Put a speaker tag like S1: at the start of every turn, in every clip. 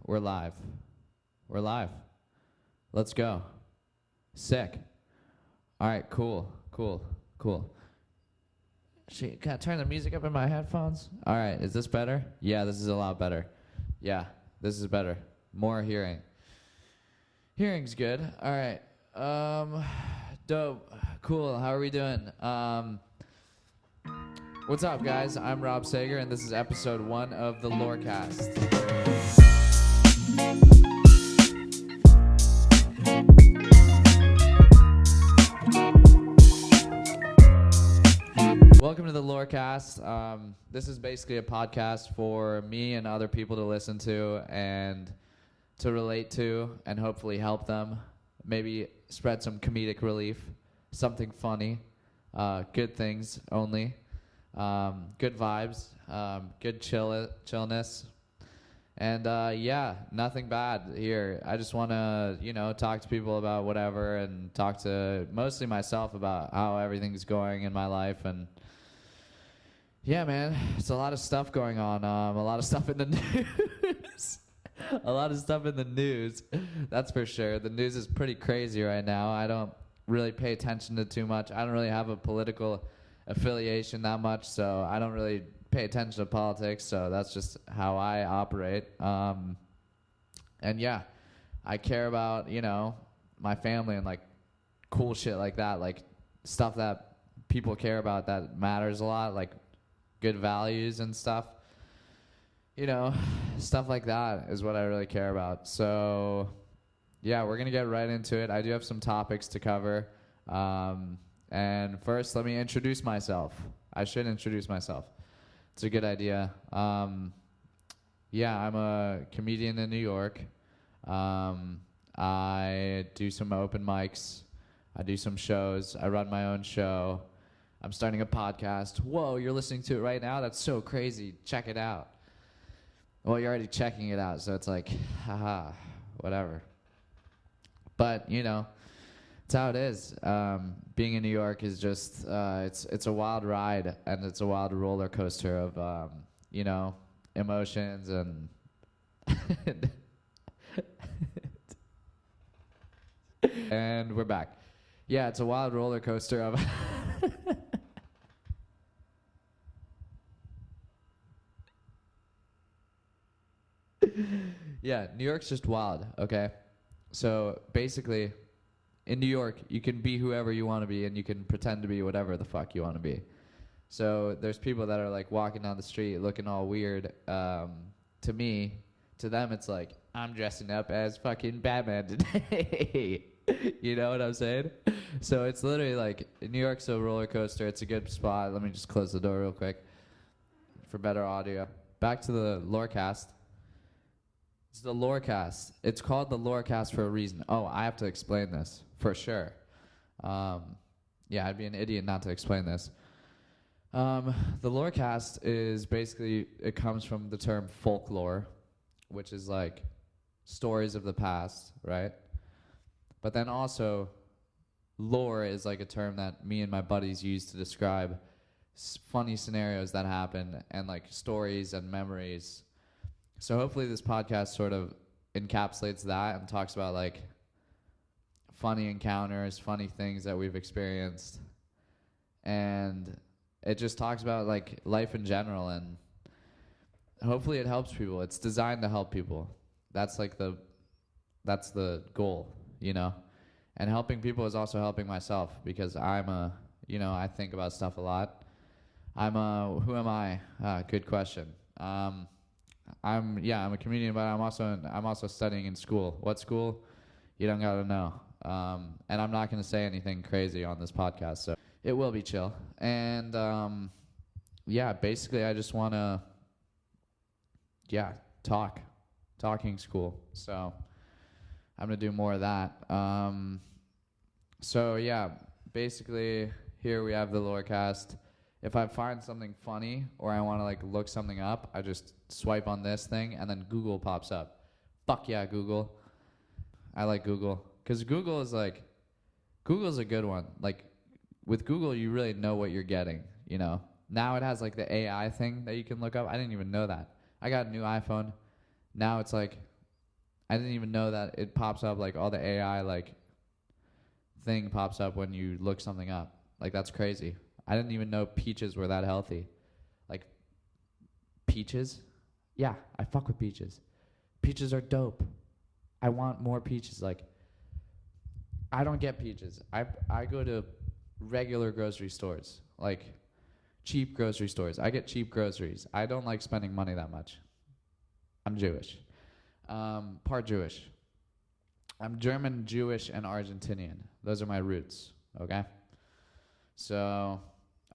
S1: We're live. We're live. Let's go. Sick. All right, cool. Shit, can I turn the music up in my headphones? All right, is this better? Yeah, this is a lot better. Yeah, this is better. More hearing. Hearing's good. All right. Dope. Cool. How are we doing? What's up, guys? I'm Rob Sager, and this is episode 1 of the Lorecast. Welcome to the Lorecast. This is basically a podcast for me and other people to listen to and to relate to and hopefully help them. Maybe spread some comedic relief, something funny, good things only. Good vibes, good chillness, and yeah, nothing bad here. I just want to, talk to people about whatever and talk to mostly myself about how everything's going in my life. And yeah, man, it's a lot of stuff going on. A lot of stuff in the news. A lot of stuff in the news, that's for sure. The news is pretty crazy right now. I don't really pay attention to too much. I don't really have a political affiliation that much, so I don't really pay attention to politics, so that's just how I operate. And yeah, I care about, my family and like cool shit like that, like stuff that people care about that matters a lot, like good values and stuff. Stuff like that is what I really care about. So yeah, we're gonna get right into it. I do have some topics to cover. And first, let me introduce myself. I should introduce myself. It's a good idea. Yeah, I'm a comedian in New York. I do some open mics. I do some shows. I run my own show. I'm starting a podcast. Whoa, you're listening to it right now? That's so crazy. Check it out. Well, you're already checking it out, so it's like, haha, whatever. But, it's how it is. Being in New York is just, it's a wild ride, and it's a wild roller coaster of, emotions and and we're back. Yeah, it's a wild roller coaster of yeah, New York's just wild, okay? So basically, in New York, you can be whoever you want to be, and you can pretend to be whatever the fuck you want to be. So there's people that are like walking down the street looking all weird. To me, to them, it's like, I'm dressing up as fucking Batman today. You know what I'm saying? So it's literally like, New York's a roller coaster. It's a good spot. Let me just close the door real quick for better audio. Back to the Lorecast. It's the Lorecast. It's called the Lorecast for a reason. Oh, I have to explain this for sure. Yeah, I'd be an idiot not to explain this. The Lorecast is basically, it comes from the term folklore, which is like stories of the past, right? But then also, lore is like a term that me and my buddies use to describe funny scenarios that happen and like stories and memories. So hopefully this podcast sort of encapsulates that and talks about like funny encounters, funny things that we've experienced. And it just talks about like life in general, and hopefully it helps people. It's designed to help people. That's the goal, And helping people is also helping myself, because I think about stuff a lot. Who am I? Good question. I'm a comedian, but I'm also studying in school. What school? You don't gotta know. And I'm not gonna say anything crazy on this podcast, so it will be chill. And basically I just wanna talking school. So I'm gonna do more of that. So yeah, basically here we have the Lorecast. If I find something funny or I want to like look something up, I just swipe on this thing and then Google pops up. Fuck yeah, Google. I like Google because Google's a good one. Like with Google, you really know what you're getting, Now it has like the AI thing that you can look up. I didn't even know that. I got a new iPhone. Now it's like I didn't even know that it pops up, like all the AI like thing pops up when you look something up. Like that's crazy. I didn't even know peaches were that healthy. Like peaches? Yeah, I fuck with peaches. Peaches are dope. I want more peaches. Like I don't get peaches. I go to regular grocery stores, like cheap grocery stores. I get cheap groceries. I don't like spending money that much. I'm Jewish. Part Jewish. I'm German, Jewish, and Argentinian. Those are my roots, okay? So,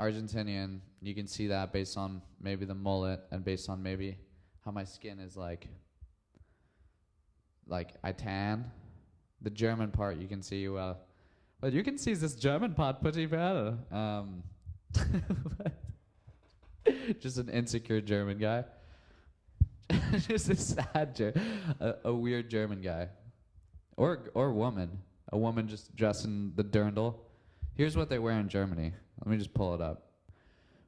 S1: Argentinian, you can see that based on maybe the mullet and based on maybe how my skin is like I tan. The German part you can see well. Well, you can see this German part pretty well. Just an insecure German guy. Just a sad a weird German guy. Or woman. A woman just dressed in the dirndl. Here's what they wear in Germany. Let me just pull it up.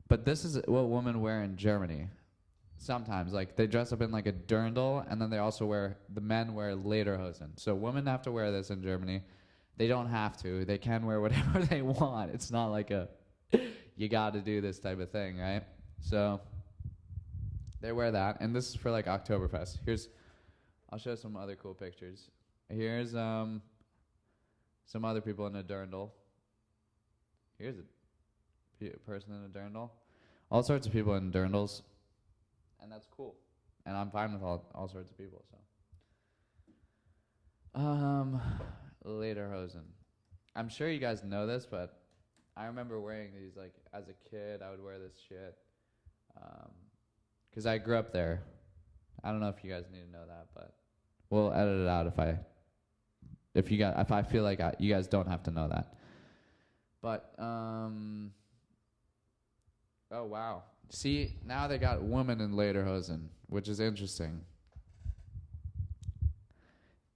S1: But this is what women wear in Germany. Sometimes, like they dress up in like a dirndl, and then they also the men wear lederhosen. So women have to wear this in Germany. They don't have to. They can wear whatever they want. It's not like you got to do this type of thing, right? So they wear that, and this is for like Oktoberfest. I'll show some other cool pictures. Here's some other people in a dirndl. Here's a person in a dirndl. All sorts of people in dirndls. And that's cool. And I'm fine with all sorts of people, so. Lederhosen. I'm sure you guys know this, but I remember wearing these, like, as a kid, I would wear this shit. Because I grew up there. I don't know if you guys need to know that, but we'll edit it out if I feel like you guys don't have to know that. But, oh, wow. See, now they got women in lederhosen, which is interesting.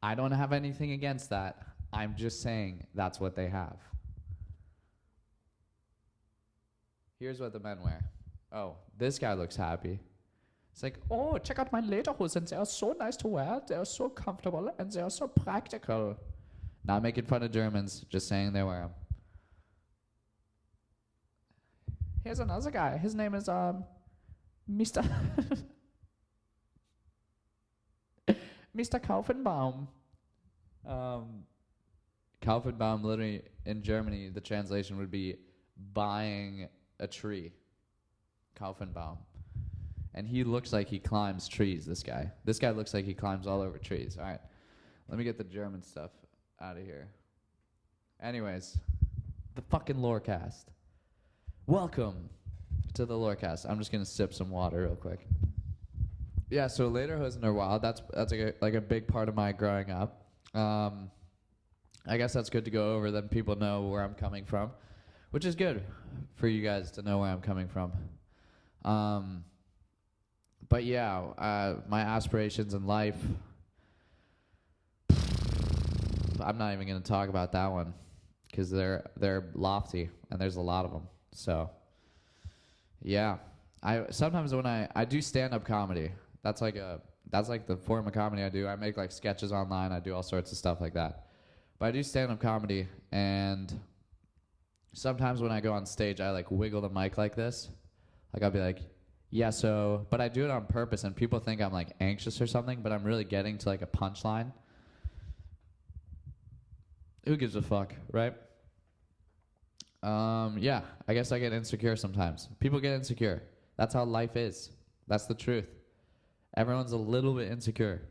S1: I don't have anything against that. I'm just saying that's what they have. Here's what the men wear. Oh, this guy looks happy. It's like, oh, check out my lederhosen. They are so nice to wear. They are so comfortable, and they are so practical. Not making fun of Germans, just saying they wear them. Here's another guy. His name is Mr. Mr. Kaufenbaum. Kaufenbaum, literally in Germany, the translation would be buying a tree. Kaufenbaum. And he looks like he climbs trees, this guy. This guy looks like he climbs all over trees. All right. Let me get the German stuff out of here. Anyways, the fucking Lorecast. Welcome to the Lorecast. I'm just gonna sip some water real quick. Yeah, so lederhosen are wild. That's like a big part of my growing up. I guess that's good to go over. Then people know where I'm coming from, which is good for you guys to know where I'm coming from. But yeah, my aspirations in life. I'm not even gonna talk about that one because they're lofty and there's a lot of them. So, yeah, sometimes when I do stand-up comedy, that's like the form of comedy I do. I make like sketches online. I do all sorts of stuff like that. But I do stand-up comedy, and sometimes when I go on stage, I like wiggle the mic like this. Like I'll be like, yeah, so, but I do it on purpose, and people think I'm like anxious or something, but I'm really getting to like a punchline. Who gives a fuck, right? Yeah, I guess I get insecure sometimes. People get insecure. That's how life is. That's the truth. Everyone's a little bit insecure.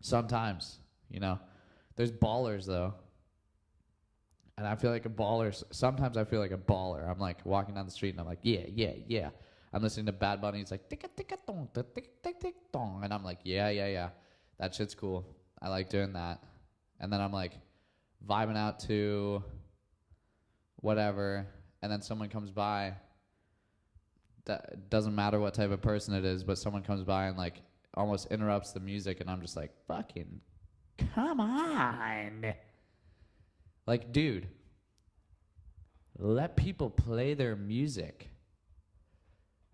S1: Sometimes, you know. There's ballers, though. And I feel like a baller. Sometimes I feel like a baller. I'm like walking down the street and I'm like, yeah, yeah, yeah. I'm listening to Bad Bunny. It's like, ticka, ticka, dong, ticka, ticka, ticka, dong. And I'm like, yeah, yeah, yeah. That shit's cool. I like doing that. And then I'm like vibing out to whatever, and then someone comes by. That doesn't matter what type of person it is, but someone comes by and like almost interrupts the music, and I'm just like, fucking come on. Like, dude, let people play their music.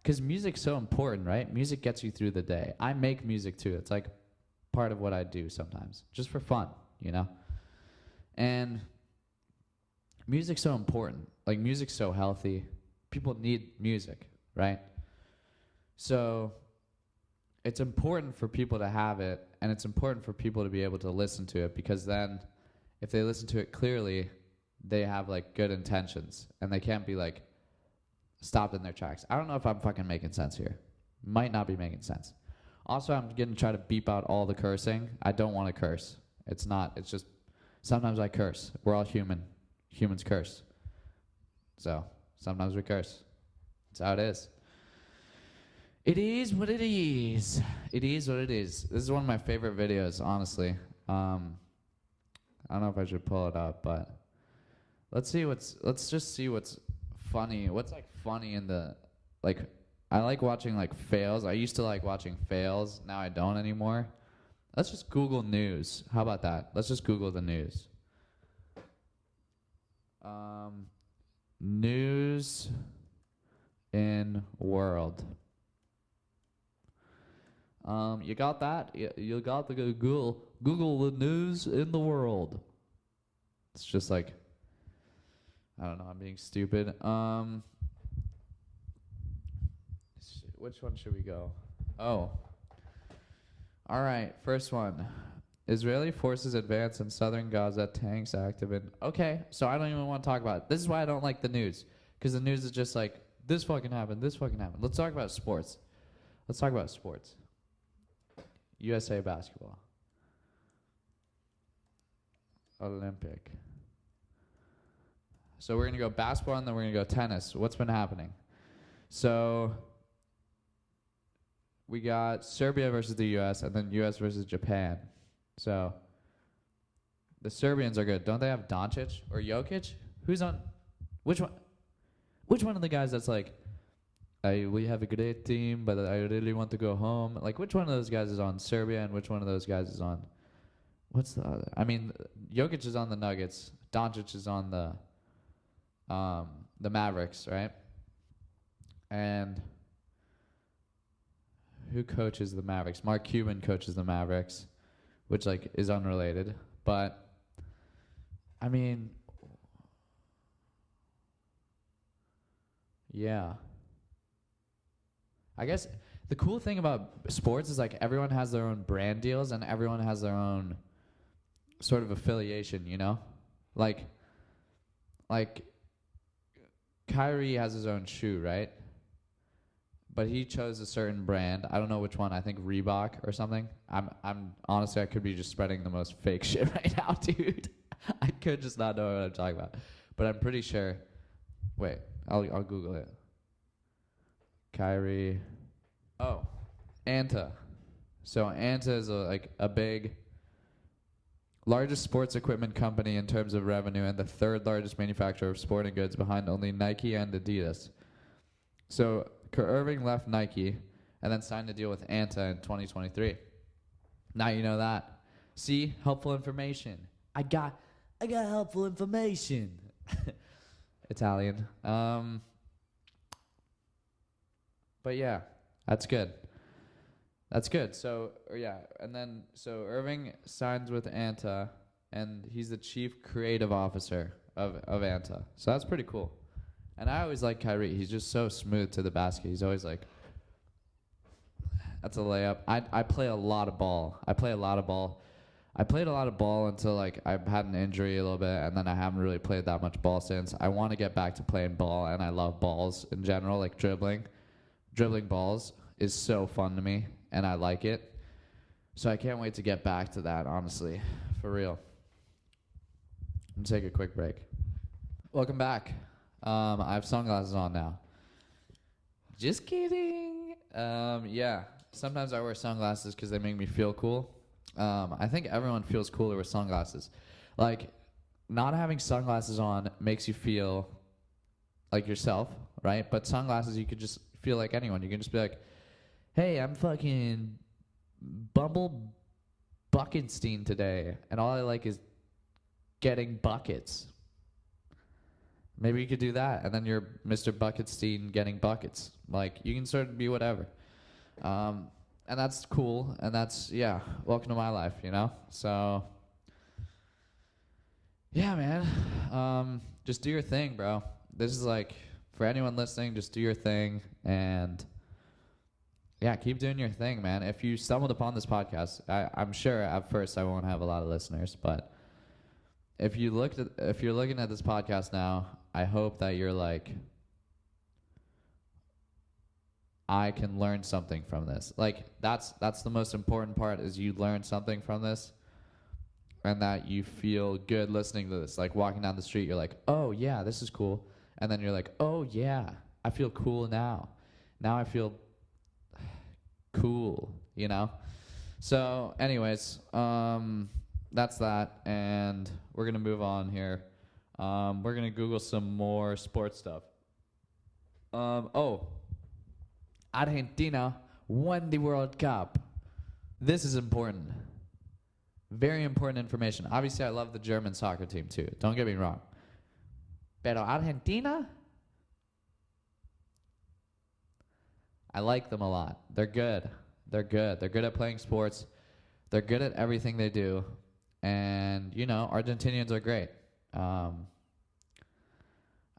S1: Because music's so important, right? Music gets you through the day. I make music too. It's like part of what I do sometimes, just for fun, you know? And music's so important. Like, music's so healthy. People need music, right? So it's important for people to have it, and it's important for people to be able to listen to it, because then if they listen to it clearly, they have, like, good intentions, and they can't be, like, stopped in their tracks. I don't know if I'm fucking making sense here. Might not be making sense. Also, I'm going to try to beep out all the cursing. I don't want to curse. It's just sometimes I curse. We're all human. Humans curse. So sometimes we curse. That's how it is. It is what it is. It is what it is. This is one of my favorite videos, honestly. I don't know if I should pull it up, but let's just see what's funny. What's, like, funny in the, like, I like watching, like, fails. I used to like watching fails. Now I don't anymore. Let's just Google news. How about that? Let's just Google the news. News in world. You got that? You got the Google the news in the world. It's just like, I don't know, I'm being stupid. Which one should we go? Oh. All right, first one. Israeli forces advance in southern Gaza, tanks active in... Okay, so I don't even want to talk about it. This is why I don't like the news. Because the news is just like, this fucking happened, this fucking happened. Let's talk about sports. USA basketball. Olympic. So we're going to go basketball, and then we're going to go tennis. What's been happening? So we got Serbia versus the U.S., and then U.S. versus Japan. So the Serbians are good. Don't they have Doncic or Jokic? Who's on? Which one? Which one of the guys that's like, we have a great team, but I really want to go home? Like, which one of those guys is on Serbia, and which one of those guys is on? What's the other? I mean, Jokic is on the Nuggets. Doncic is on the Mavericks, right? And who coaches the Mavericks? Mark Cuban coaches the Mavericks, which, like, is unrelated. But, I mean, yeah. I guess the cool thing about sports is, like, everyone has their own brand deals, and everyone has their own sort of affiliation, you know? Like Kyrie has his own shoe, right? But he chose a certain brand. I don't know which one. I think Reebok or something. I'm honestly, I could be just spreading the most fake shit right now, dude. I could just not know what I'm talking about. But I'm pretty sure. Wait, I'll Google it. Kyrie. Oh, Anta. So Anta is a big, largest sports equipment company in terms of revenue, and the third largest manufacturer of sporting goods behind only Nike and Adidas. So Irving left Nike and then signed a deal with Anta in 2023. Now you know that. See? Helpful information. I got helpful information. Italian. But yeah, that's good. So, so Irving signs with Anta, and he's the chief creative officer of Anta. So that's pretty cool. And I always like Kyrie. He's just so smooth to the basket. He's always like, that's a layup. I play a lot of ball. I played a lot of ball until, like, I had an injury a little bit, and then I haven't really played that much ball since. I want to get back to playing ball, and I love balls in general, like dribbling. Dribbling balls is so fun to me, and I like it. So I can't wait to get back to that, honestly, for real. I'm gonna take a quick break. Welcome back. I have sunglasses on now. Just kidding. Yeah, sometimes I wear sunglasses because they make me feel cool. I think everyone feels cooler with sunglasses. Like, not having sunglasses on makes you feel like yourself, right? But sunglasses, you could just feel like anyone. You can just be like, hey, I'm fucking Bumble Buckenstein today, and all I like is getting buckets. Maybe you could do that, and then you're Mr. Bucketstein getting buckets. Like, you can sort of be whatever. and that's cool, and that's, yeah, welcome to my life, you know? So, yeah, man, just do your thing, bro. This is like, for anyone listening, just do your thing, and yeah, keep doing your thing, man. If you stumbled upon this podcast, I'm sure at first I won't have a lot of listeners, but if you're looking at this podcast now, I hope that you're like, I can learn something from this. Like that's the most important part, is you learn something from this, and that you feel good listening to this. Like walking down the street, you're like, oh yeah, this is cool, and then you're like, oh yeah, I feel cool now. Now I feel cool, you know? So anyways, that's that, and we're gonna move on here. We're gonna Google some more sports stuff. Argentina won the World Cup. This is important. Very important information. Obviously, I love the German soccer team too. Don't get me wrong. Pero Argentina, I like them a lot. They're good. They're good. They're good at playing sports. They're good at everything they do. And, you know, Argentinians are great. When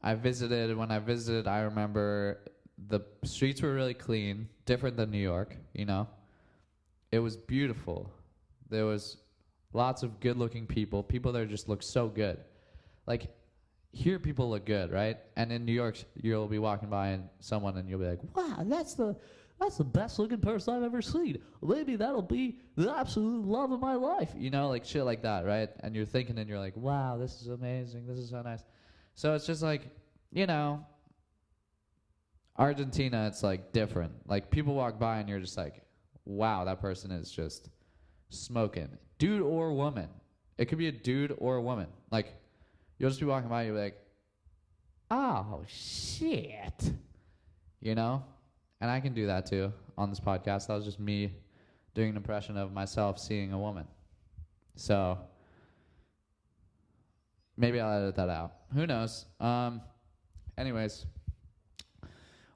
S1: I visited, I remember the streets were really clean, different than New York, you know. It was beautiful. There was lots of good-looking people that just look so good. Like, here people look good, right? And in New York, you'll be walking by someone and you'll be like, wow, that's the best-looking person I've ever seen. Maybe that'll be the absolute love of my life. You know, like shit like that, right? And you're thinking and you're like, wow, this is amazing. This is so nice. So it's just like, you know, Argentina, it's like different. Like people walk by and you're just like, wow, that person is just smoking. Dude or woman. It could be a dude or a woman. Like you'll just be walking by and you'll be like, oh, shit. You know? And I can do that too on this podcast. That was just me doing an impression of myself seeing a woman. So maybe I'll edit that out. Who knows? Anyways,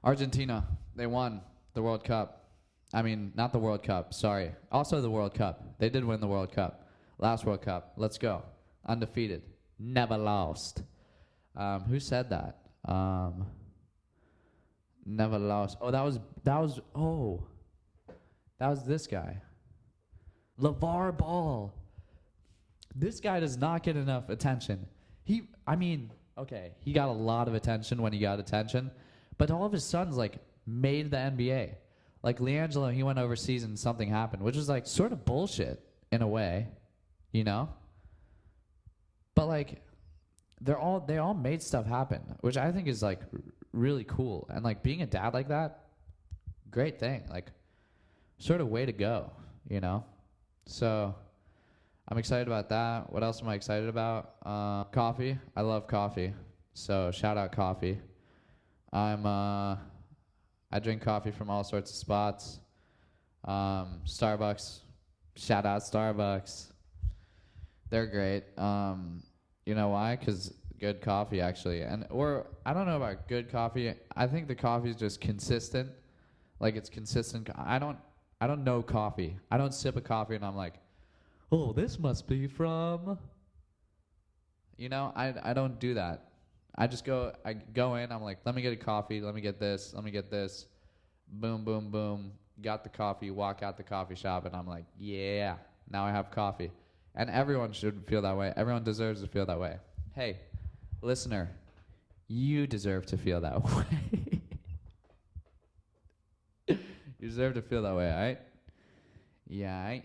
S1: Argentina, they won the World Cup. I mean, not the World Cup, sorry. Also the World Cup. They did win the World Cup. Last World Cup. Let's go. Undefeated. Never lost. Who said that? Never lost. Oh, that was this guy. LeVar Ball. This guy does not get enough attention. He got a lot of attention when he got attention, but all of his sons, like, made the NBA. Like, LiAngelo, he went overseas and something happened, which was, like, sort of bullshit in a way, you know? But, like, they all made stuff happen, which I think is, like, really cool. And, like, being a dad like that, great thing. Like, sort of way to go, you know? So I'm excited about that. What else am I excited about? Coffee. I love coffee. So shout out coffee. I drink coffee from all sorts of spots. Starbucks. Shout out Starbucks. They're great. You know why? Because good coffee, actually. Or I don't know about good coffee. I think the coffee is just consistent. Like it's consistent. I don't know coffee. I don't sip a coffee and I'm like, oh, this must be from. You know, I don't do that. I go in, I'm like, let me get a coffee, let me get this. Boom, boom, boom. Got the coffee, walk out the coffee shop, and I'm like, yeah, now I have coffee. And everyone should feel that way. Everyone deserves to feel that way. Hey, listener, you deserve to feel that way. You deserve to feel that way, all right? Yeah,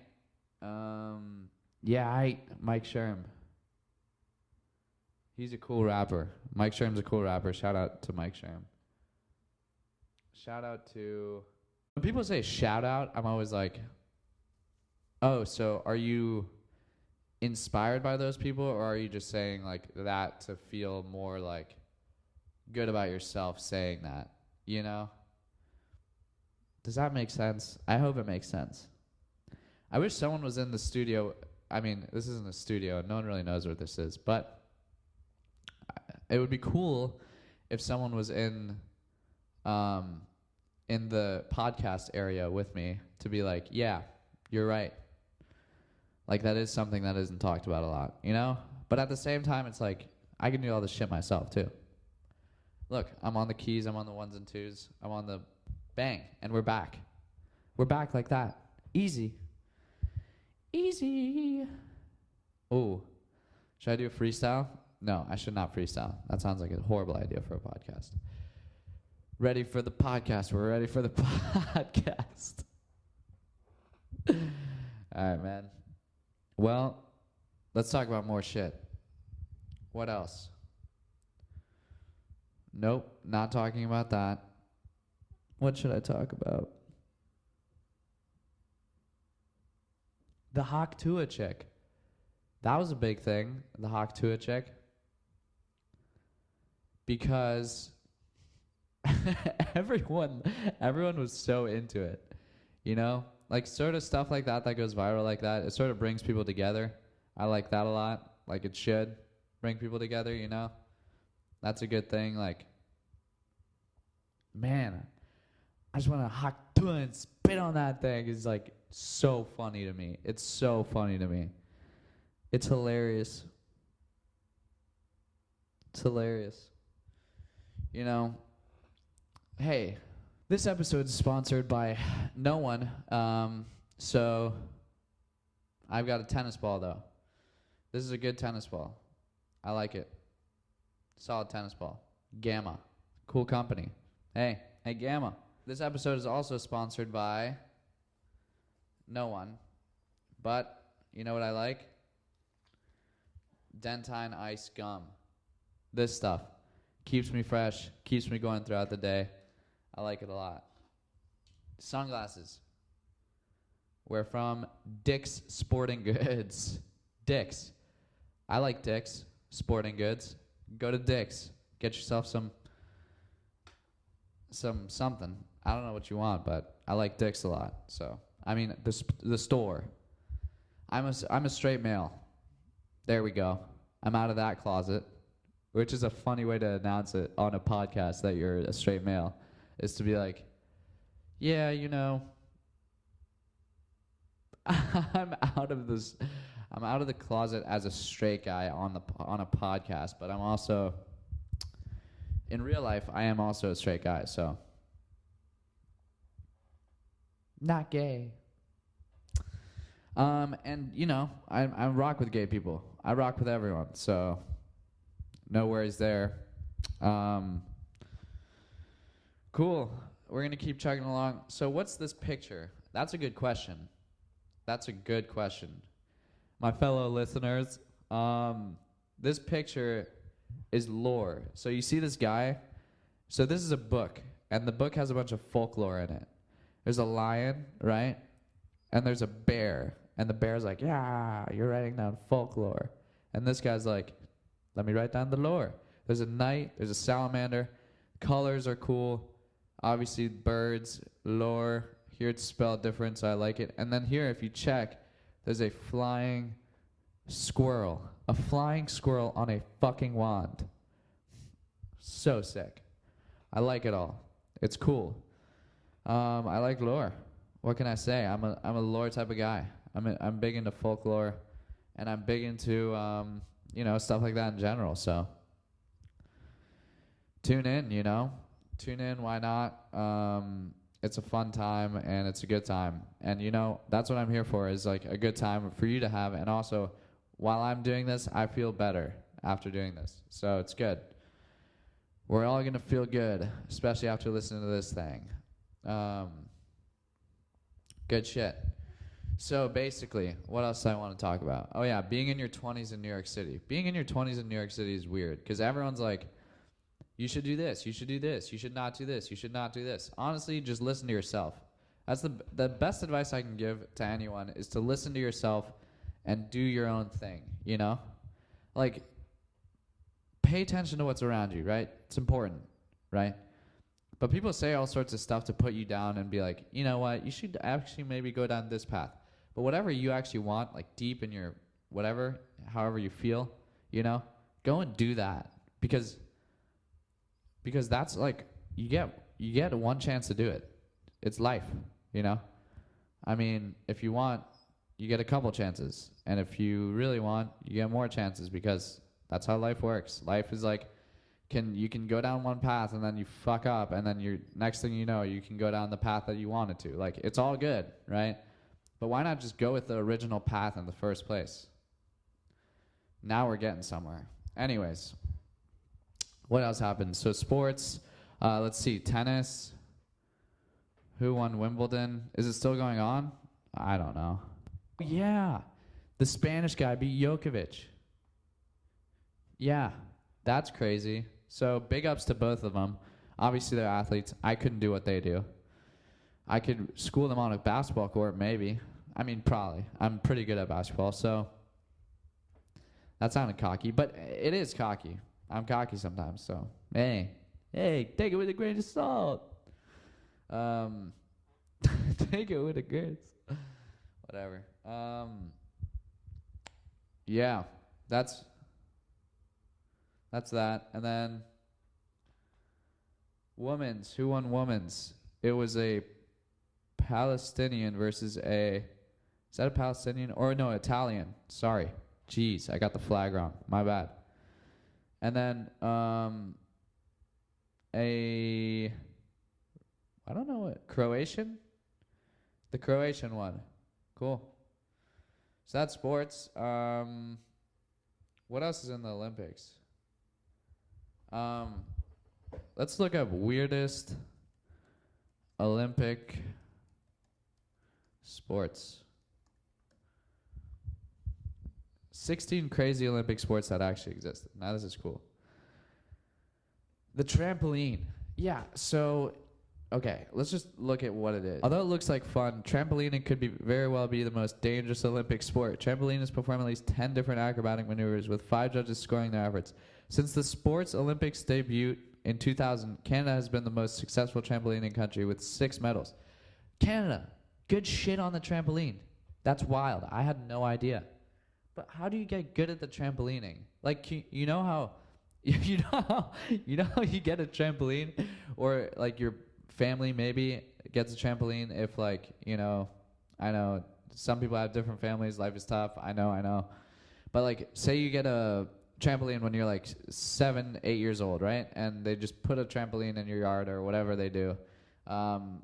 S1: Mike Sherm. He's a cool rapper. Mike Sherm's a cool rapper. Shout out to Mike Sherm. Shout out to... When people say shout out, I'm always like, oh, so are you inspired by those people, or are you just saying like that to feel more like good about yourself saying that, you know? Does that make sense? I hope it makes sense. I wish someone was in the studio. I mean, this isn't a studio. No one really knows what this is, but it would be cool if someone was in in the podcast area with me to be like, yeah, you're right. Like, that is something that isn't talked about a lot, you know? But at the same time, it's like, I can do all this shit myself, too. Look, I'm on the keys, I'm on the ones and twos, I'm on the bang, and we're back. We're back like that. Easy. Easy. Oh, should I do a freestyle? No, I should not freestyle. That sounds like a horrible idea for a podcast. Ready for the podcast. We're ready for the podcast. All right, man. Well, let's talk about more shit. What else? Nope, not talking about that. What should I talk about? The Hawk Tua chick. That was a big thing, the Hawk Tua chick. Because everyone was so into it. You know? Like, sort of stuff like that goes viral like that. It sort of brings people together. I like that a lot. Like, it should bring people together, you know? That's a good thing. Like, man, I just want to Hawk Tua and spit on that thing. It's like so funny to me. It's so funny to me. It's hilarious. It's hilarious. You know, hey, this episode is sponsored by no one. So I've got a tennis ball, though. This is a good tennis ball. I like it. Solid tennis ball. Gamma. Cool company. Hey, Gamma. This episode is also sponsored by no one. But you know what I like? Dentine Ice Gum. This stuff keeps me fresh, keeps me going throughout the day. I like it a lot. Sunglasses. We're from Dick's Sporting Goods. Dick's. I like Dick's Sporting Goods. Go to Dick's. Get yourself some something. I don't know what you want, but I like Dick's a lot. So, I mean, the store. I'm a straight male. There we go. I'm out of that closet, which is a funny way to announce it on a podcast that you're a straight male, is to be like, yeah, you know, I'm out of the closet as a straight guy on a podcast, but I'm also, in real life, I am also a straight guy, so not gay. And you know, I rock with gay people. I rock with everyone, so no worries there. Cool. We're gonna keep chugging along. So what's this picture? That's a good question. My fellow listeners, this picture is lore. So you see this guy? So this is a book, and the book has a bunch of folklore in it. There's a lion, right? And there's a bear. And the bear's like, yeah, you're writing down folklore. And this guy's like, let me write down the lore. There's a knight, there's a salamander. Colors are cool. Obviously, birds, lore. Here it's spelled different, so I like it. And then here, if you check, there's a flying squirrel. A flying squirrel on a fucking wand. So sick. I like it all. It's cool. I like lore. What can I say? I'm a lore type of guy. I'm big into folklore, and I'm big into you know, stuff like that in general. So tune in, you know, why not? It's a fun time and it's a good time, and you know, that's what I'm here for, is like a good time for you to have. And also, while I'm doing this, I feel better after doing this, so it's good. We're all gonna feel good, especially after listening to this thing. Good shit. So basically, what else do I want to talk about? Oh yeah, being in your 20s in New York City. Being in your 20s in New York City is weird, because everyone's like, you should do this, you should do this, you should not do this, you should not do this. Honestly, just listen to yourself. That's the best advice I can give to anyone, is to listen to yourself and do your own thing, you know? Like, pay attention to what's around you, right? It's important, right? But people say all sorts of stuff to put you down and be like, you know what, you should actually maybe go down this path. But whatever you actually want, like deep in your whatever, however you feel, you know, go and do that. Because that's like, you get one chance to do it. it's life, you know? I mean, if you want, you get a couple chances. And if you really want, you get more chances because that's how life works. Life is like, you can go down one path and then you fuck up and then you're next thing you know, you can go down the path that you wanted to. Like, it's all good, right? But why not just go with the original path in the first place? Now we're getting somewhere. Anyways, what else happened? So sports, let's see, tennis. Who won Wimbledon? Is it still going on? I don't know. Yeah, the Spanish guy beat Djokovic. Yeah, that's crazy. So big ups to both of them. Obviously, they're athletes. I couldn't do what they do. I could school them on a basketball court, maybe. I mean, probably. I'm pretty good at basketball, so that sounded cocky, but it is cocky. I'm cocky sometimes, so hey, take it with a grain of salt. Take it with a grain. Whatever. Yeah, that's that. And then women's. Who won women's? It was a Palestinian versus a. Is that a Palestinian or no Italian? Sorry. Jeez, I got the flag wrong. My bad. And then I don't know what, Croatian? The Croatian one. Cool. So that's sports. What else is in the Olympics? Let's look up weirdest Olympic sports. 16 crazy Olympic sports that actually existed. Now this is cool. The trampoline. Yeah, so, okay, let's just look at what it is. Although it looks like fun, trampolining could be very well be the most dangerous Olympic sport. Trampoline is performed at least 10 different acrobatic maneuvers, with 5 judges scoring their efforts. Since the sport's Olympics debut in 2000, Canada has been the most successful trampolining country with 6 medals. Canada, good shit on the trampoline. That's wild. I had no idea. But how do you get good at the trampolining? Like, you know how you know how you get a trampoline, or like your family maybe gets a trampoline if, like, you know, I know some people have different families, life is tough, I know. But like, say you get a trampoline when you're like 7, 8 years old, right? And they just put a trampoline in your yard or whatever they do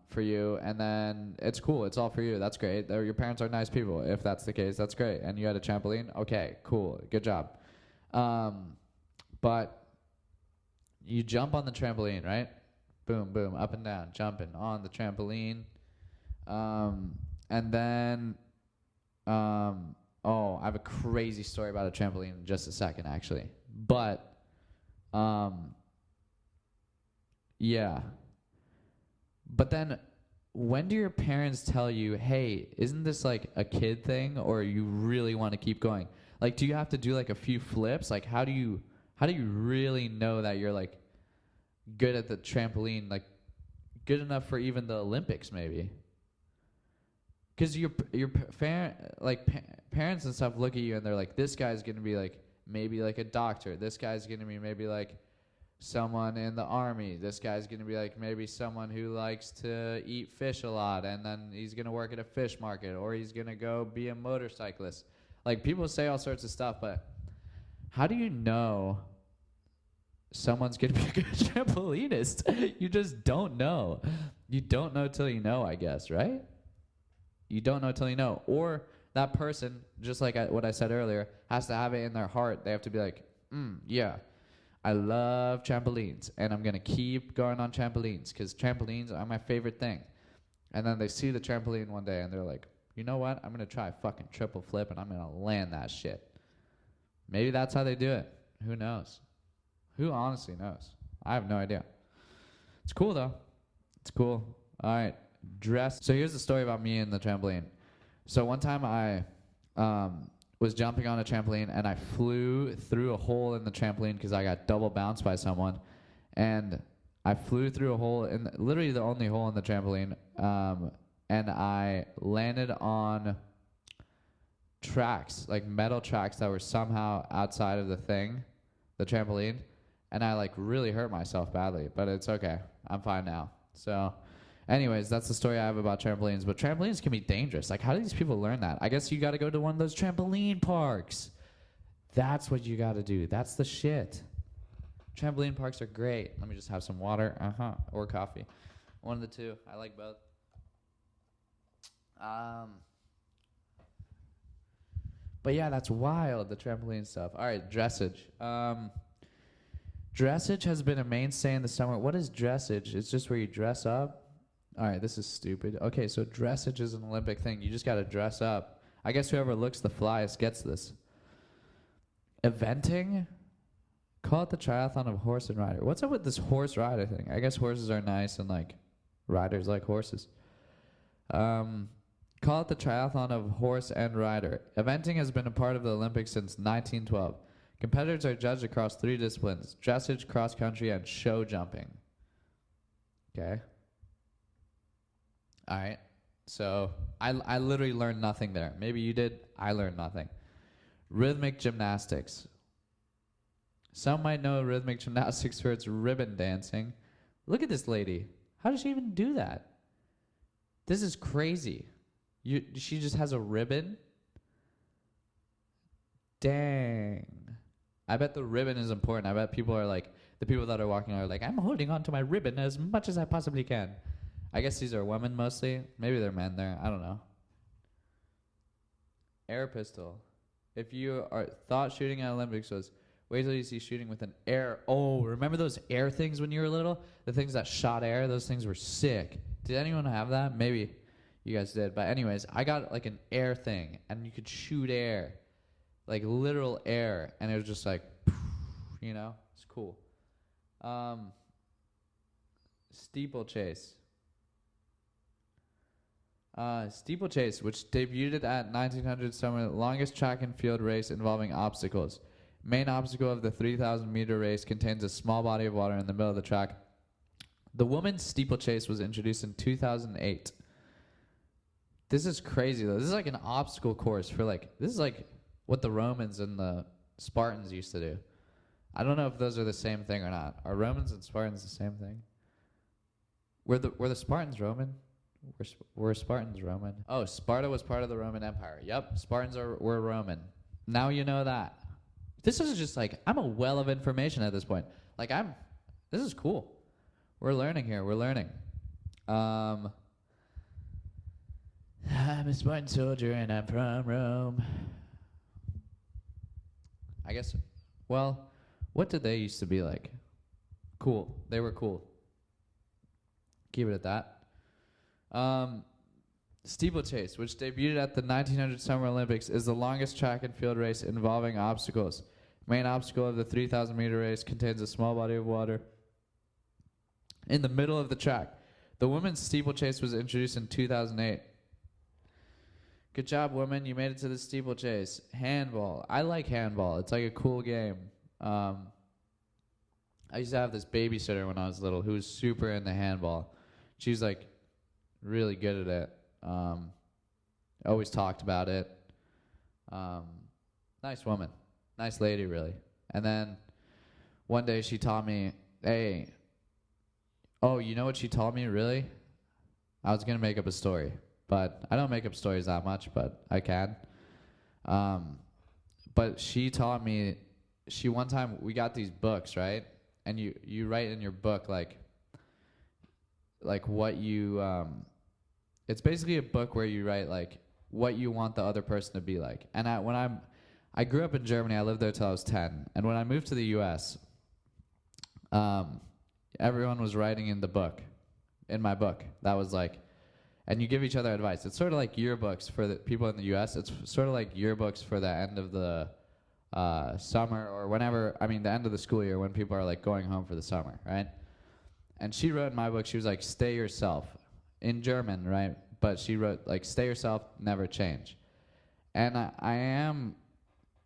S1: for you, and then it's cool, it's all for you. That's great. Your parents are nice people. If that's the case, that's great. And you had a trampoline, okay, cool, good job. But you jump on the trampoline, right? Boom, boom, up and down, jumping on the trampoline. And then, I have a crazy story about a trampoline in just a second, actually. But, yeah. But then, when do your parents tell you, hey, isn't this like a kid thing, or you really want to keep going? Like, do you have to do like a few flips? Like, how do you really know that you're like good at the trampoline, like good enough for even the Olympics maybe? Because your parents and stuff look at you and they're like, this guy's gonna be like maybe like a doctor. This guy's gonna be maybe like someone in the army. This guy's gonna be like maybe someone who likes to eat fish a lot, and then he's gonna work at a fish market, or he's gonna go be a motorcyclist. Like, people say all sorts of stuff, but how do you know someone's gonna be a good trampolinist? You just don't know. You don't know till you know, I guess, right? You don't know till you know. Or that person, just like what I said earlier, has to have it in their heart. They have to be like, yeah, I love trampolines, and I'm going to keep going on trampolines because trampolines are my favorite thing. And then they see the trampoline one day, and they're like, you know what? I'm going to try a fucking triple flip, and I'm going to land that shit. Maybe that's how they do it. Who knows? Who honestly knows? I have no idea. It's cool, though. It's cool. All right. Dress. So here's the story about me and the trampoline. So one time I was jumping on a trampoline, and I flew through a hole in the trampoline because I got double bounced by someone. And I flew through a hole, in literally the only hole in the trampoline, and I landed on tracks, like metal tracks that were somehow outside of the trampoline, and I like really hurt myself badly, but it's okay. I'm fine now. So Anyways, that's the story I have about trampolines. But trampolines can be dangerous. Like, how do these people learn that? I guess you got to go to one of those trampoline parks. That's what you got to do. That's the shit. Trampoline parks are great. Let me just have some water. Or coffee. One of the two. I like both. But yeah, that's wild, the trampoline stuff. All right, dressage. Dressage has been a mainstay in the summer. What is dressage? It's just where you dress up. All right, this is stupid. Okay, so dressage is an Olympic thing. You just got to dress up. I guess whoever looks the flyest gets this. Eventing? Call it the triathlon of horse and rider. What's up with this horse rider thing? I guess horses are nice and, like, riders like horses. Call it the triathlon of horse and rider. Eventing has been a part of the Olympics since 1912. Competitors are judged across 3 disciplines: dressage, cross country, and show jumping. Okay. All right. So I literally learned nothing there. Maybe you did. I learned nothing. Rhythmic gymnastics. Some might know rhythmic gymnastics for its ribbon dancing. Look at this lady. How does she even do that? This is crazy. She just has a ribbon? Dang. I bet the ribbon is important. I bet people are like, the people that are walking are like, I'm holding on to my ribbon as much as I possibly can. I guess these are women mostly. Maybe they're men there. I don't know. Air pistol. If you are thought shooting at Olympics was, wait till you see shooting with an air. Oh, remember those air things when you were little? The things that shot air? Those things were sick. Did anyone have that? Maybe you guys did. But anyways, I got like an air thing, and you could shoot air. Like literal air. And it was just like, you know? It's cool. Steeplechase. Steeplechase, which debuted at 1900 summer, longest track and field race involving obstacles. Main obstacle of the 3,000-meter race contains a small body of water in the middle of the track. The women's steeplechase was introduced in 2008. This is crazy, though. This is like an obstacle course for like, this is like what the Romans and the Spartans used to do. I don't know if those are the same thing or not. Are Romans and Spartans the same thing? Were the Spartans Roman? Were Spartans Roman? Oh, Sparta was part of the Roman Empire. Yep, Spartans were Roman. Now you know that. This is just like, I'm a well of information at this point. Like this is cool. We're learning here. We're learning. I'm a Spartan soldier and I'm from Rome. I guess, well, what did they used to be like? Cool. They were cool. Keep it at that. Steeplechase, which debuted at the 1900 Summer Olympics, is the longest track and field race involving obstacles. Main obstacle of the 3,000-meter race contains a small body of water in the middle of the track. The women's steeplechase was introduced in 2008. Good job, women. You made it to the steeplechase. Handball. I like handball. It's like a cool game. I used to have this babysitter when I was little who was super into handball. She was like really good at it. Always talked about it. Nice woman. Nice lady, really. And then one day she taught me, hey, oh, you know what she taught me, really? I was going to make up a story, but I don't make up stories that much, but I can. But she taught me, one time, we got these books, right? And you write in your book, like what you, it's basically a book where you write, like, what you want the other person to be like. And I grew up in Germany. I lived there till I was 10. And when I moved to the U.S., everyone was writing in my book. That was like, and you give each other advice. It's sort of like yearbooks for the people in the U.S. It's sort of like yearbooks for the end of the summer or whenever, the end of the school year when people are like going home for the summer, right? And she wrote in my book, she was like, stay yourself, in German, right? But she wrote like, stay yourself, never change. And I am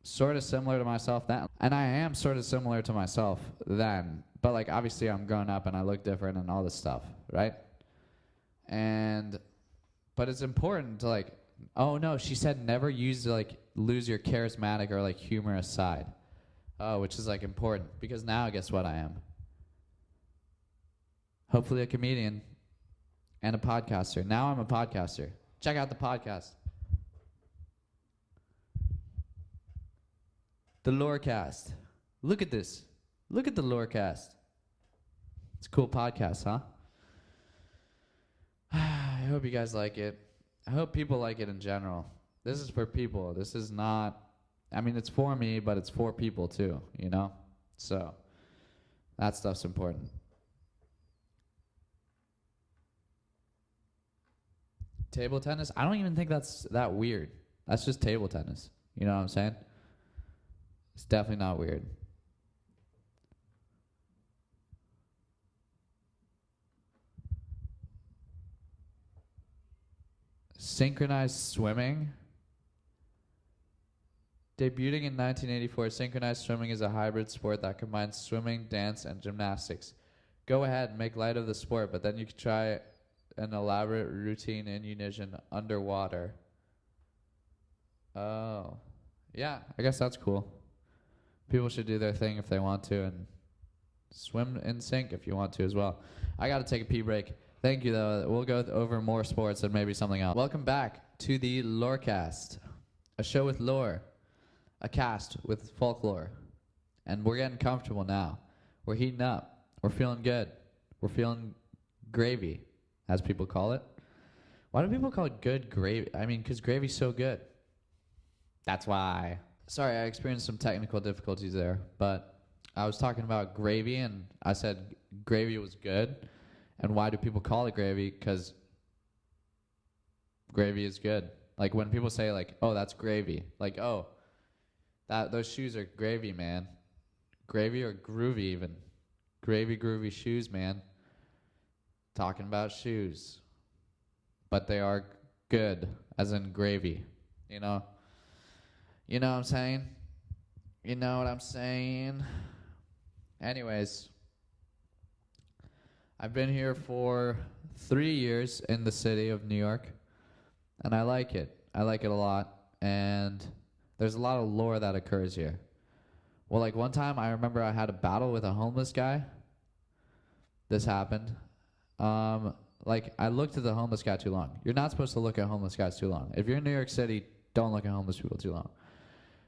S1: sort of similar to myself then. And I am sort of similar to myself then. But like, obviously I'm grown up and I look different and all this stuff, right? But it's important to like, oh no, she said never lose your charismatic or like humorous side. Oh, which is like important because now guess what I am? Hopefully a comedian. and a podcaster. Now I'm a podcaster. Check out the podcast. The Lorecast. Look at this. Look at the Lorecast. It's a cool podcast, huh? I hope you guys like it. I hope people like it in general. This is for people. This is not, I mean, it's for me, but it's for people too, you know? So, that stuff's important. Table tennis? I don't even think that's that weird. That's just table tennis. You know what I'm saying? It's definitely not weird. Synchronized swimming. Debuting in 1984, synchronized swimming is a hybrid sport that combines swimming, dance, and gymnastics. Go ahead and make light of the sport, but then you can try an elaborate routine in unison underwater. Oh. Yeah, I guess that's cool. People should do their thing if they want to, and swim in sync if you want to as well. I got to take a pee break. Thank you, though. We'll go over more sports and maybe something else. Welcome back to the Lorecast, a show with lore, a cast with folklore. And we're getting comfortable now. We're heating up. We're feeling good. We're feeling gravy, as people call it. Why do people call it good gravy? I mean, because gravy's so good. That's why. Sorry, I experienced some technical difficulties there, but I was talking about gravy, and I said gravy was good. And why do people call it gravy? Because gravy is good. Like when people say like, oh, that's gravy. Like, oh, those shoes are gravy, man. Gravy or groovy even. Gravy, groovy shoes, man. Talking about shoes. But they are good, as in gravy. You know? You know what I'm saying? You know what I'm saying? Anyways. I've been here for 3 years in the city of New York, and I like it. I like it a lot, and there's a lot of lore that occurs here. Well, like one time I remember I had a battle with a homeless guy. This happened. Like I looked at the homeless guy too long. You're not supposed to look at homeless guys too long. If you're in New York City, don't look at homeless people too long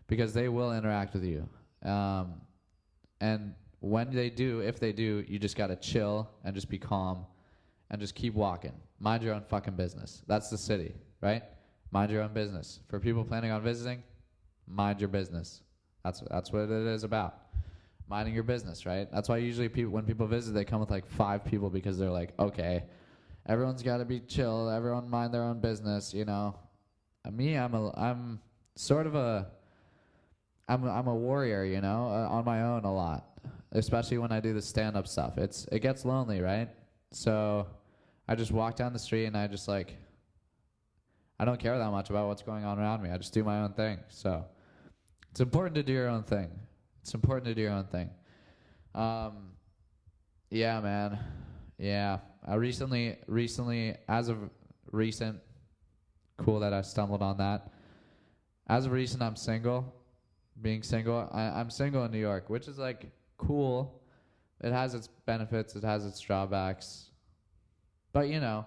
S1: because they will interact with you. And when they do, if they do, you just gotta chill and just be calm and just keep walking. Mind your own fucking business. That's the city, right? Mind your own business. For people planning on visiting, mind your business. That's what it is about. Minding your business, right? That's why usually when people visit, they come with like 5 people because they're like, okay, everyone's gotta be chill. Everyone mind their own business, you know. Me, I'm sort of I'm a warrior, you know, on my own a lot. Especially when I do the stand-up stuff. It gets lonely, right? So I just walk down the street and I just like, I don't care that much about what's going on around me. I just do my own thing. So it's important to do your own thing. It's important to do your own thing. Yeah, man. Yeah. I recently, as of recent, cool that I stumbled on that. As of recent, I'm single. Being single, I'm single in New York, which is like, cool. It has its benefits. It has its drawbacks. But, you know,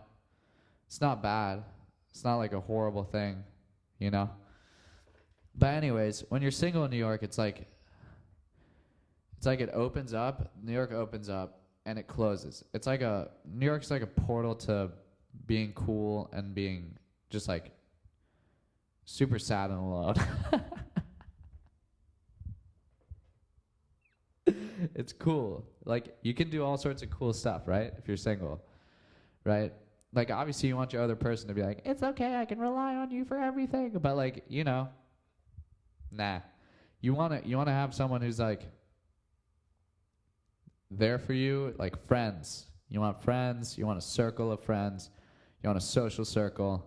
S1: it's not bad. It's not like a horrible thing, you know? But anyways, when you're single in New York, it's like it opens up. New York opens up and it closes. New York's like a portal to being cool and being just like super sad and alone. It's cool. Like, you can do all sorts of cool stuff, right? If you're single, right? Like, obviously, you want your other person to be like, it's okay, I can rely on you for everything. But, like, you know, nah. You want to have someone who's, like, there for you, like friends. You want friends. You want a circle of friends. You want a social circle.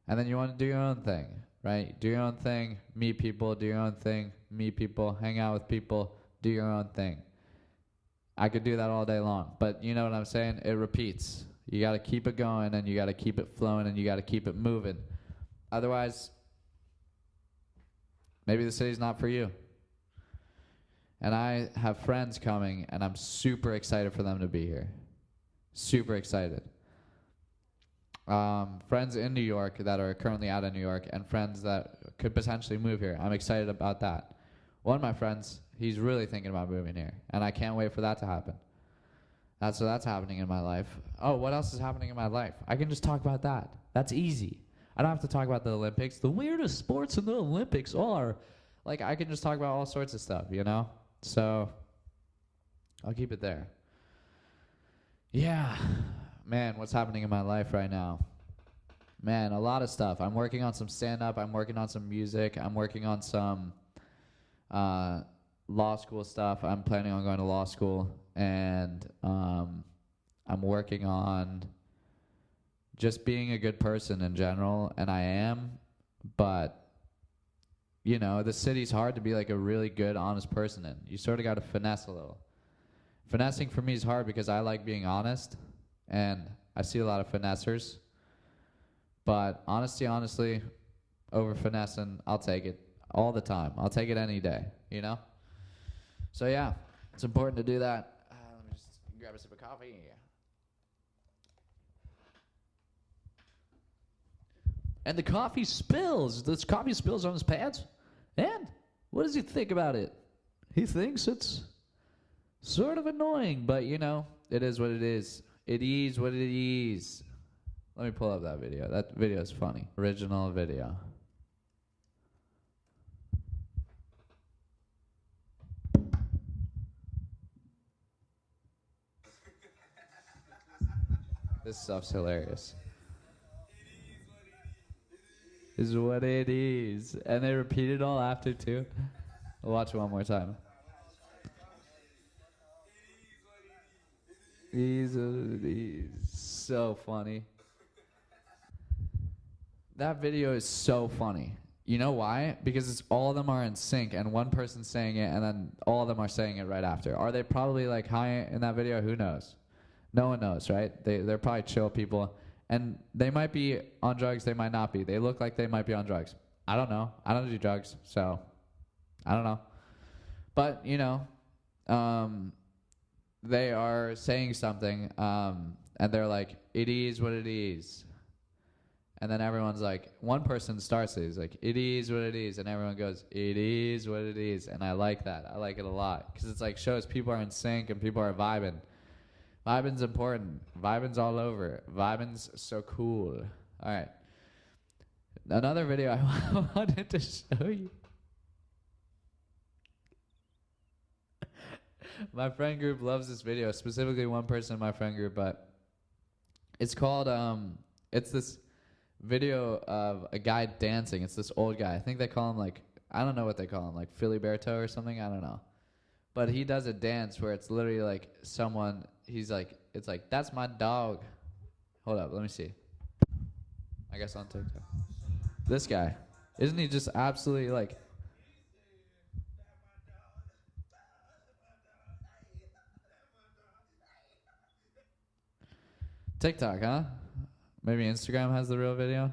S1: And then you want to do your own thing, right? Do your own thing, meet people, do your own thing, meet people, hang out with people, do your own thing. I could do that all day long, but you know what I'm saying? It repeats. You got to keep it going, and you got to keep it flowing, and you got to keep it moving. Otherwise, maybe the city's not for you. And I have friends coming, and I'm super excited for them to be here. Super excited. friends in New York that are currently out of New York, and friends that could potentially move here. I'm excited about that. One of my friends, he's really thinking about moving here, and I can't wait for that to happen. That's happening in my life. Oh, what else is happening in my life? I can just talk about that. That's easy. I don't have to talk about the Olympics. The weirdest sports in the Olympics are, like, I can just talk about all sorts of stuff, you know? So, I'll keep it there. Yeah. Man, what's happening in my life right now? Man, a lot of stuff. I'm working on some stand-up. I'm working on some music. I'm working on some law school stuff. I'm planning on going to law school. And I'm working on just being a good person in general. And I am. But, you know, the city's hard to be like a really good, honest person in. You sort of got to finesse a little. Finessing for me is hard because I like being honest. And I see a lot of finessers. But honestly, over finessing, I'll take it all the time. I'll take it any day, you know? So yeah, it's important to do that. Let me just grab a sip of coffee. And the coffee spills. This coffee spills on his pants. And what does he think about it? He thinks it's sort of annoying, but you know, it is what it is. It is what it is. Let me pull up that video. That video is funny. Original video. This stuff's hilarious. This is what it is. And they repeat it all after, too. I'll watch it one more time. It is so funny. That video is so funny. You know why? Because it's all of them are in sync, and one person's saying it, and then all of them are saying it right after. Are they probably like high in that video? Who knows? No one knows, right? They're probably chill people, and they might be on drugs. They might not be. They look like they might be on drugs. I don't know. I don't do drugs, so I don't know. But you know, they are saying something, and they're like, "It is what it is." And then everyone's like, one person starts it. He's like, "It is what it is." And everyone goes, "It is what it is." And I like that. I like it a lot. Because it's like shows people are in sync and people are vibing. Vibing's important. Vibing's all over. Vibing's so cool. All right. Another video I wanted to show you. My friend group loves this video. Specifically one person in my friend group. But it's called, it's this video of a guy dancing. It's this old guy. I think they call him like, I don't know what they call him, like Filiberto or something. I don't know. But he does a dance where it's literally like someone, he's like, it's like, "That's my dog." Hold up, let me see. I guess on TikTok. This guy. Isn't he just absolutely like, TikTok, huh? Maybe Instagram has the real video.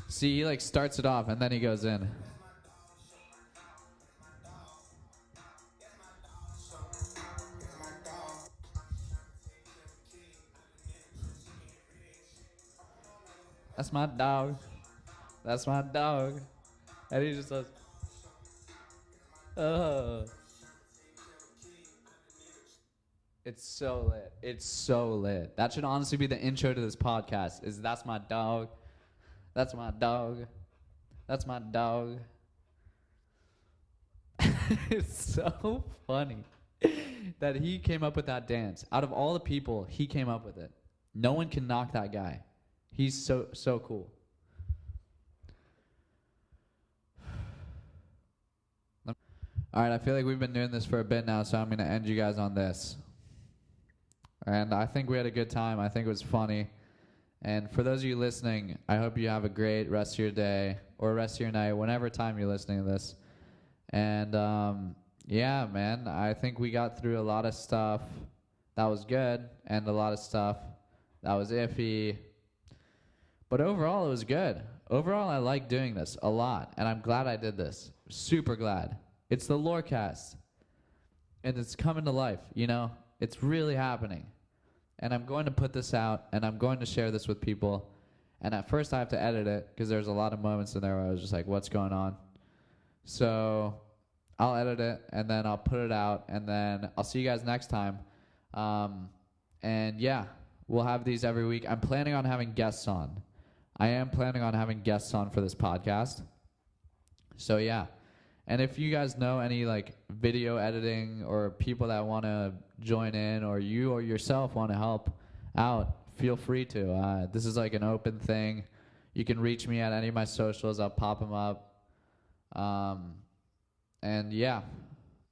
S1: See, he like starts it off and then he goes in. "That's my dog. That's my dog." And he just goes, "Oh." It's so lit. It's so lit. That should honestly be the intro to this podcast. Is "That's my dog. That's my dog. That's my dog." It's so funny that he came up with that dance. Out of all the people, he came up with it. No one can knock that guy. He's so cool. All right, I feel like we've been doing this for a bit now, so I'm going to end you guys on this. And I think we had a good time. I think it was funny. And for those of you listening, I hope you have a great rest of your day or rest of your night, whenever time you're listening to this. And yeah, man, I think we got through a lot of stuff that was good and a lot of stuff that was iffy. But overall, it was good. Overall, I like doing this a lot, and I'm glad I did this. Super glad. It's the Lorecast, and it's coming to life, you know? It's really happening. and I'm going to put this out, and I'm going to share this with people. And at first I have to edit it because there's a lot of moments in there where I was just like, what's going on? So I'll edit it, and then I'll put it out, and then I'll see you guys next time. And yeah, we'll have these every week. I'm planning on having guests on. I am planning on having guests on for this podcast. So yeah. And if you guys know any like video editing or people that want to join in, or you or yourself want to help out, feel free to. This is like an open thing. You can reach me at any of my socials. I'll pop them up. And yeah,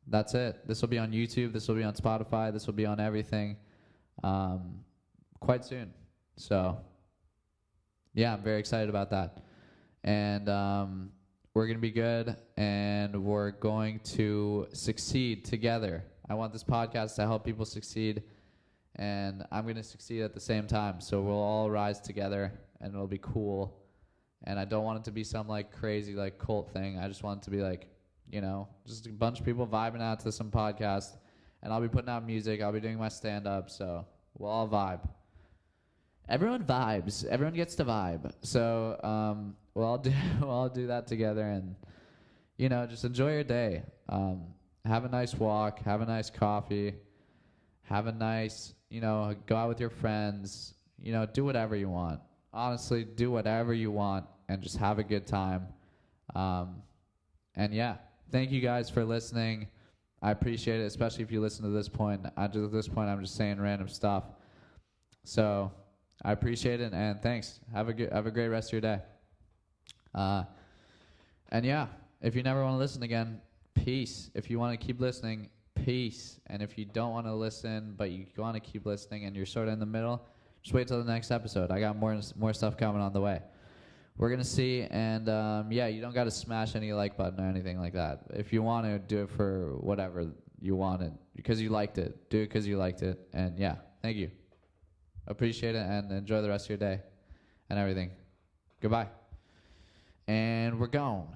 S1: that's it. This will be on YouTube. This will be on Spotify. This will be on everything quite soon. So yeah, I'm very excited about that. And we're going to be good, and we're going to succeed together. I want this podcast to help people succeed, and I'm going to succeed at the same time. So we'll all rise together, and it'll be cool. And I don't want it to be some like crazy like cult thing. I just want it to be like, you know, just a bunch of people vibing out to some podcast, and I'll be putting out music. I'll be doing my stand-up, so we'll all vibe. Everyone vibes. Everyone gets to vibe. So we'll all do that together, and you know, just enjoy your day. Have a nice walk. Have a nice coffee. Have a nice, you know, go out with your friends. You know, do whatever you want. Honestly, do whatever you want, and just have a good time. And yeah, thank you guys for listening. I appreciate it, especially if you listen to this point. At this point, I'm just saying random stuff. So I appreciate it, and thanks. Have a great rest of your day. And yeah, if you never want to listen again, peace. If you want to keep listening, peace. And if you don't want to listen, but you want to keep listening and you're sort of in the middle, just wait till the next episode. I got more stuff coming on the way. We're going to see, and yeah, you don't got to smash any like button or anything like that. If you want to, do it for whatever you wanted, because you liked it. Do it because you liked it, and yeah, thank you. Appreciate it, and enjoy the rest of your day and everything. Goodbye. And we're gone.